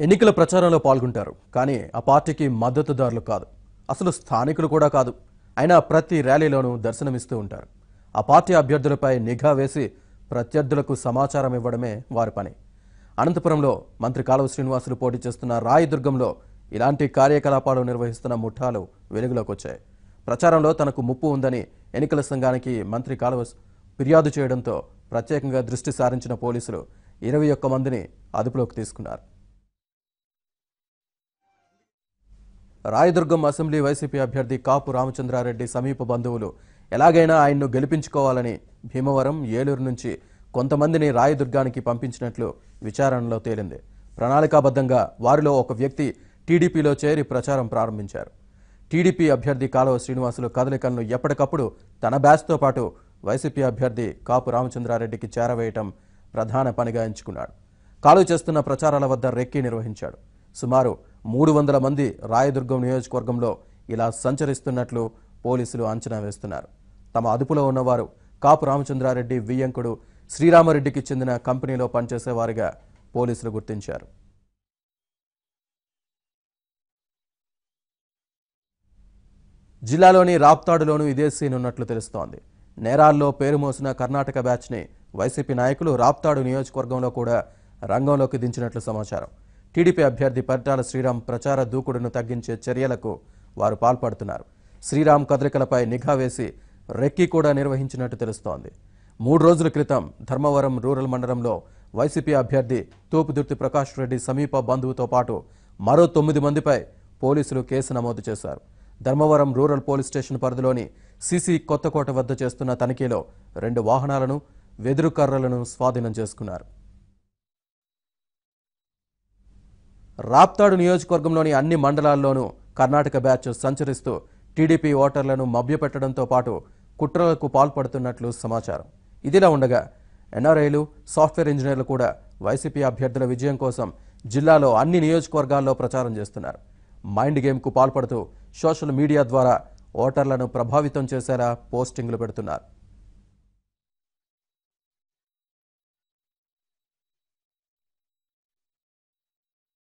ఎన్నికల ప్రచారంలో పాల్గొంటారు కానీ ఆ పార్టీకి మద్దతుదారులు కాదు, అసలు స్థానికులు కూడా కాదు. అయినా ప్రతి ర్యాలీలోనూ దర్శనమిస్తూ ఉంటారు. ఆ పార్టీ అభ్యర్థులపై నిఘా వేసి ప్రత్యర్థులకు సమాచారం ఇవ్వడమే వారి పని. అనంతపురంలో మంత్రి కాలువ శ్రీనివాసులు పోటీ చేస్తున్న రాయదుర్గంలో ఇలాంటి కార్యకలాపాలు నిర్వహిస్తున్న ముఠాలు వెలుగులోకి వచ్చాయి. ప్రచారంలో తనకు ముప్పు ఉందని ఎన్నికల సంఘానికి మంత్రి కాలువ ఫిర్యాదు చేయడంతో ప్రత్యేకంగా దృష్టి సారించిన పోలీసులు 21 మందిని అదుపులోకి తీసుకున్నారు. రాయదుర్గం అసెంబ్లీ వైసీపీ అభ్యర్థి కాపు రామచంద్రారెడ్డి సమీప బంధువులు ఎలాగైనా ఆయన్ను గెలిపించుకోవాలని భీమవరం, ఏలూరు నుంచి కొంతమందిని రాయదుర్గానికి పంపించినట్లు విచారణలో తేలింది. ప్రణాళికాబద్ధంగా వారిలో ఒక వ్యక్తి టీడీపీలో చేరి ప్రచారం ప్రారంభించారు. టీడీపీ అభ్యర్థి కాలువ శ్రీనివాసులు కదలికలను ఎప్పటికప్పుడు తన బ్యాచ్తో పాటు వైసీపీ అభ్యర్థి కాపు రామచంద్రారెడ్డికి చేరవేయటం ప్రధాన పనిగా ఎంచుకున్నాడు. కాలువ చేస్తున్న ప్రచారాల వద్ద రెక్కీ నిర్వహించాడు. సుమారు 300 మంది రాయదుర్గం నియోజకవర్గంలో ఇలా సంచరిస్తున్నట్లు పోలీసులు అంచనా వేస్తున్నారు. తమ అదుపులో ఉన్నవారు కాపు రామచంద్రారెడ్డి వియ్యంకుడు శ్రీరామరెడ్డికి చెందిన కంపెనీలో పనిచేసేవారిగా పోలీసులు గుర్తించారు. జిల్లాలోని రాప్తాడులోనూ ఇదే సీన్ ఉన్నట్లు తెలుస్తోంది. నేరాల్లో పేరు మోసిన కర్ణాటక బ్యాచ్ని వైసీపీ నాయకులు రాప్తాడు నియోజకవర్గంలో కూడా రంగంలోకి దించినట్లు సమాచారం. టీడీపీ అభ్యర్థి పరిటాల శ్రీరామ్ ప్రచార దూకుడును తగ్గించే చర్యలకు వారు పాల్పడుతున్నారు. శ్రీరామ్ కదలికలపై నిఘా వేసి రెక్కీ కూడా నిర్వహించినట్టు తెలుస్తోంది. 3 రోజుల క్రితం ధర్మవరం రూరల్ మండలంలో వైసీపీ అభ్యర్థి తోపుదుర్తి ప్రకాష్ రెడ్డి సమీప బంధువుతో పాటు మరో 9 మందిపై పోలీసులు కేసు నమోదు చేశారు. ధర్మవరం రూరల్ పోలీస్ స్టేషన్ పరిధిలోని సిసి కొత్తకోట వద్ద చేస్తున్న తనిఖీలో 2 వాహనాలను, వెదురు కర్రలను స్వాధీనం చేసుకున్నారు. రాప్తాడు నియోజకవర్గంలోని అన్ని మండలాల్లోనూ కర్ణాటక బ్యాచ్ సంచరిస్తూ టీడీపీ ఓటర్లను మభ్యపెట్టడంతో పాటు కుట్రలకు పాల్పడుతున్నట్లు సమాచారం. ఇదిలా ఉండగా ఎన్ఆర్ఐలు, సాఫ్ట్వేర్ ఇంజనీర్లు కూడా వైసీపీ అభ్యర్థుల విజయం కోసం జిల్లాలో అన్ని నియోజకవర్గాల్లో ప్రచారం చేస్తున్నారు. మైండ్ గేమ్కు పాల్పడుతూ సోషల్ మీడియా ద్వారా ఓటర్లను ప్రభావితం చేసేలా పోస్టింగ్లు పెడుతున్నారు.